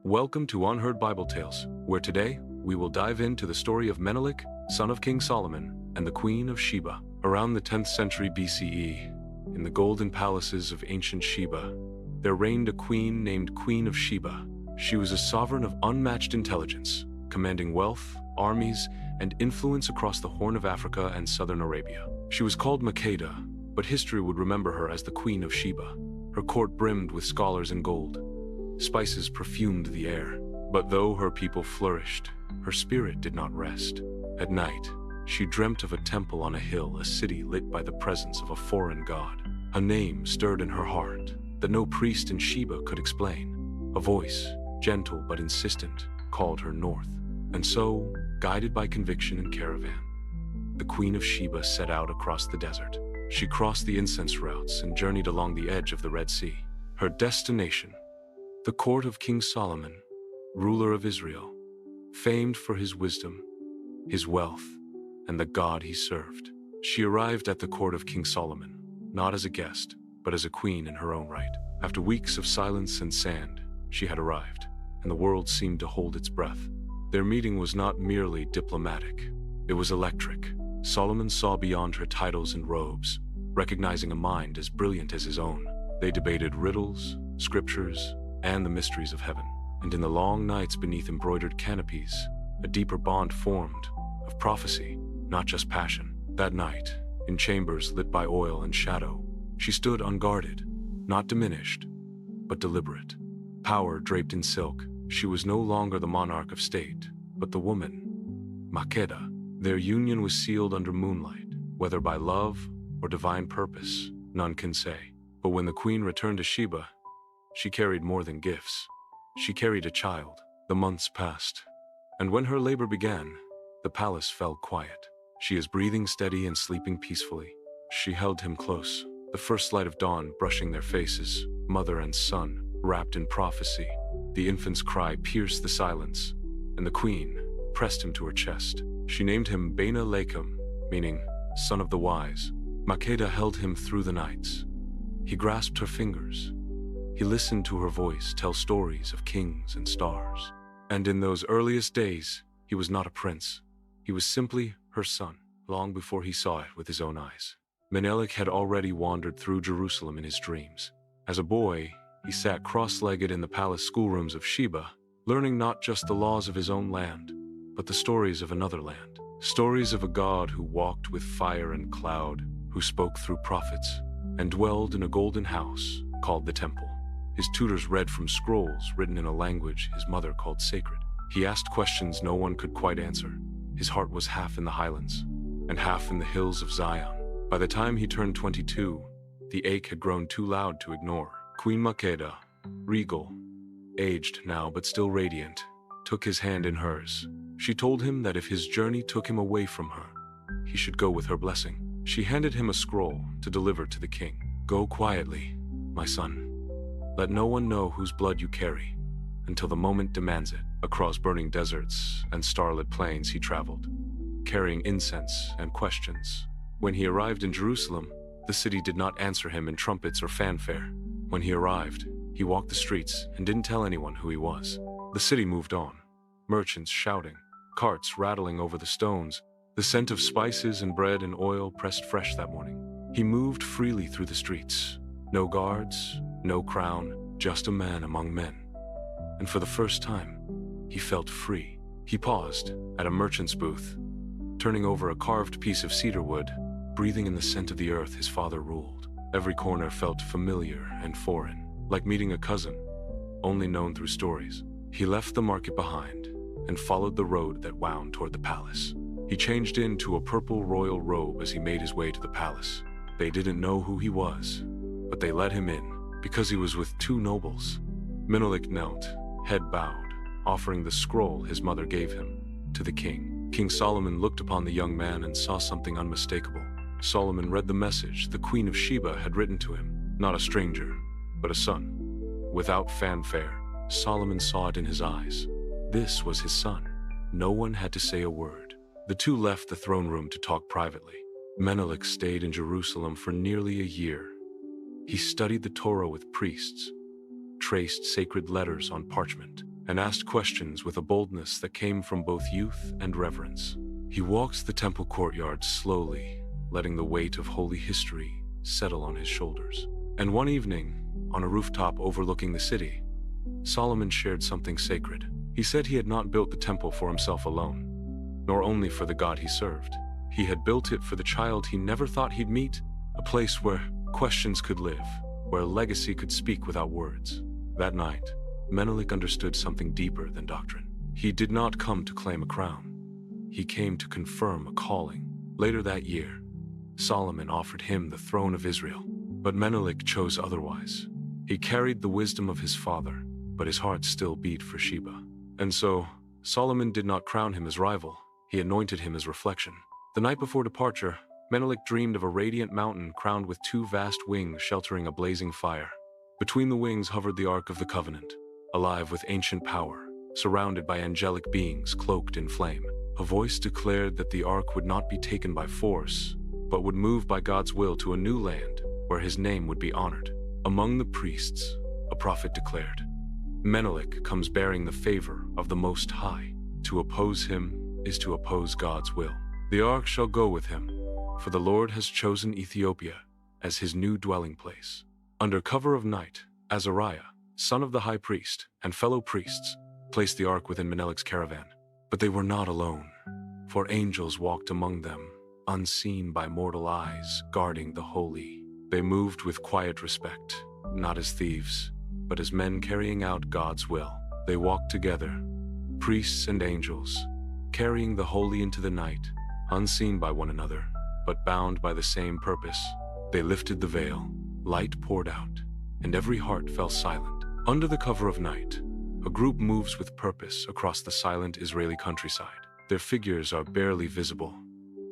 Welcome to Unheard Bible Tales, where today we will dive into the story of Menelik, son of King Solomon, and the Queen of Sheba. Around the 10th century BCE, in the golden palaces of ancient Sheba, there reigned a queen named Queen of Sheba. She was a sovereign of unmatched intelligence, commanding wealth, armies, and influence across the Horn of Africa and southern Arabia. She was called Makeda, but history would remember her as the Queen of Sheba. Her court brimmed with scholars and gold. Spices perfumed the air. But though her people flourished, her spirit did not rest. At night, she dreamt of a temple on a hill, a city lit by the presence of a foreign god. A name stirred in her heart that no priest in Sheba could explain. A voice, gentle but insistent, called her north. And so, guided by conviction and caravan, the Queen of Sheba set out across the desert. She crossed the incense routes and journeyed along the edge of the Red Sea. Her destination, the court of King Solomon, ruler of Israel, famed for his wisdom, his wealth, and the God he served. She arrived at the court of King Solomon, not as a guest, but as a queen in her own right. After weeks of silence and sand, she had arrived, and the world seemed to hold its breath. Their meeting was not merely diplomatic, it was electric. Solomon saw beyond her titles and robes, recognizing a mind as brilliant as his own. They debated riddles, scriptures, and the mysteries of heaven. And in the long nights beneath embroidered canopies, a deeper bond formed of prophecy, not just passion. That night, in chambers lit by oil and shadow, she stood unguarded, not diminished, but deliberate. Power draped in silk, she was no longer the monarch of state, but the woman, Makeda. Their union was sealed under moonlight, whether by love or divine purpose, none can say. But when the queen returned to Sheba, she carried more than gifts. She carried a child. The months passed, and when her labor began, the palace fell quiet. She is breathing steady and sleeping peacefully. She held him close, the first light of dawn brushing their faces, mother and son, wrapped in prophecy. The infant's cry pierced the silence, and the queen pressed him to her chest. She named him Menelik I, meaning son of the wise. Makeda held him through the nights. He grasped her fingers. He listened to her voice tell stories of kings and stars. And in those earliest days, he was not a prince. He was simply her son, long before he saw it with his own eyes. Menelik had already wandered through Jerusalem in his dreams. As a boy, he sat cross-legged in the palace schoolrooms of Sheba, learning not just the laws of his own land, but the stories of another land. Stories of a God who walked with fire and cloud, who spoke through prophets, and dwelled in a golden house called the temple. His tutors read from scrolls written in a language his mother called sacred. He asked questions no one could quite answer. His heart was half in the highlands, and half in the hills of Zion. By the time he turned 22, the ache had grown too loud to ignore. Queen Makeda, regal, aged now but still radiant, took his hand in hers. She told him that if his journey took him away from her, he should go with her blessing. She handed him a scroll to deliver to the king. "Go quietly, my son. Let no one know whose blood you carry, until the moment demands it." Across burning deserts and starlit plains he traveled, carrying incense and questions. When he arrived in Jerusalem, the city did not answer him in trumpets or fanfare. When he arrived, he walked the streets and didn't tell anyone who he was. The city moved on, merchants shouting, carts rattling over the stones, the scent of spices and bread and oil pressed fresh that morning. He moved freely through the streets. No guards, no crown, just a man among men. And for the first time, he felt free. He paused at a merchant's booth, turning over a carved piece of cedar wood, breathing in the scent of the earth his father ruled. Every corner felt familiar and foreign, like meeting a cousin, only known through stories. He left the market behind and followed the road that wound toward the palace. He changed into a purple royal robe as he made his way to the palace. They didn't know who he was, but they let him in because he was with two nobles. Menelik knelt, head bowed, offering the scroll his mother gave him to the king. King Solomon looked upon the young man and saw something unmistakable. Solomon read the message the Queen of Sheba had written to him. Not a stranger, but a son. Without fanfare, Solomon saw it in his eyes. This was his son. No one had to say a word. The two left the throne room to talk privately. Menelik stayed in Jerusalem for nearly a year. He studied the Torah with priests, traced sacred letters on parchment, and asked questions with a boldness that came from both youth and reverence. He walked the temple courtyard slowly, letting the weight of holy history settle on his shoulders. And one evening, on a rooftop overlooking the city, Solomon shared something sacred. He said he had not built the temple for himself alone, nor only for the God he served. He had built it for the child he never thought he'd meet, a place where questions could live, where legacy could speak without words. That night, Menelik understood something deeper than doctrine. He did not come to claim a crown. He came to confirm a calling. Later that year, Solomon offered him the throne of Israel, but Menelik chose otherwise. He carried the wisdom of his father, but his heart still beat for Sheba. And so, Solomon did not crown him as rival, he anointed him as reflection. The night before departure, Menelik dreamed of a radiant mountain crowned with two vast wings sheltering a blazing fire. Between the wings hovered the Ark of the Covenant, alive with ancient power, surrounded by angelic beings cloaked in flame. A voice declared that the Ark would not be taken by force, but would move by God's will to a new land where his name would be honored. Among the priests, a prophet declared, "Menelik comes bearing the favor of the Most High. To oppose him is to oppose God's will. The Ark shall go with him, for the Lord has chosen Ethiopia as his new dwelling place." Under cover of night, Azariah, son of the high priest, and fellow priests, placed the Ark within Menelik's caravan. But they were not alone, for angels walked among them, unseen by mortal eyes, guarding the holy. They moved with quiet respect, not as thieves, but as men carrying out God's will. They walked together, priests and angels, carrying the holy into the night, unseen by one another, but bound by the same purpose. They lifted the veil, light poured out, and every heart fell silent. Under the cover of night, a group moves with purpose across the silent Israeli countryside. Their figures are barely visible,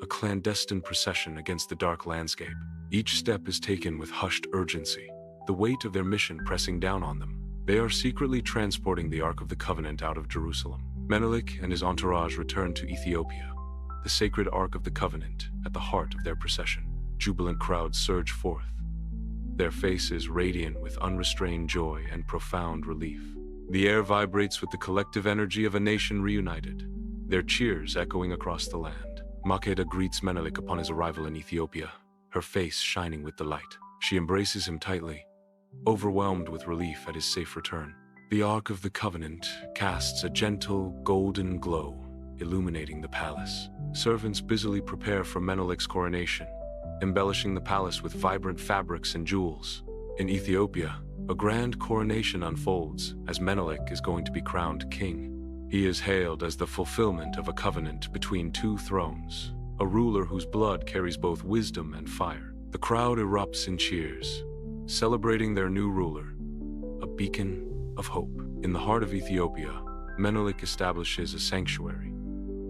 a clandestine procession against the dark landscape. Each step is taken with hushed urgency, the weight of their mission pressing down on them. They are secretly transporting the Ark of the Covenant out of Jerusalem. Menelik and his entourage return to Ethiopia, the sacred Ark of the Covenant at the heart of their procession. Jubilant crowds surge forth, their faces radiant with unrestrained joy and profound relief. The air vibrates with the collective energy of a nation reunited, their cheers echoing across the land. Makeda greets Menelik upon his arrival in Ethiopia, her face shining with delight. She embraces him tightly, overwhelmed with relief at his safe return. The Ark of the Covenant casts a gentle, golden glow, illuminating the palace. Servants busily prepare for Menelik's coronation, embellishing the palace with vibrant fabrics and jewels. In Ethiopia, a grand coronation unfolds as Menelik is going to be crowned king. He is hailed as the fulfillment of a covenant between two thrones, a ruler whose blood carries both wisdom and fire. The crowd erupts in cheers, celebrating their new ruler, a beacon of hope. In the heart of Ethiopia, Menelik establishes a sanctuary,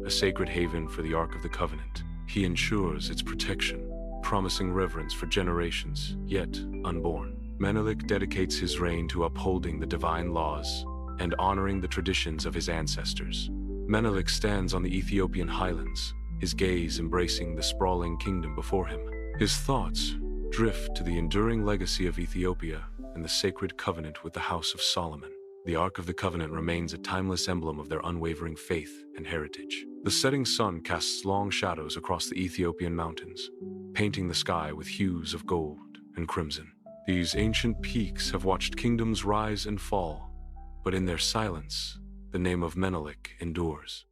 a sacred haven for the Ark of the Covenant. He ensures its protection, promising reverence for generations yet unborn. Menelik dedicates his reign to upholding the divine laws and honoring the traditions of his ancestors. Menelik stands on the Ethiopian highlands, his gaze embracing the sprawling kingdom before him. His thoughts drift to the enduring legacy of Ethiopia and the sacred covenant with the House of Solomon. The Ark of the Covenant remains a timeless emblem of their unwavering faith and heritage. The setting sun casts long shadows across the Ethiopian mountains, painting the sky with hues of gold and crimson. These ancient peaks have watched kingdoms rise and fall, but in their silence, the name of Menelik endures.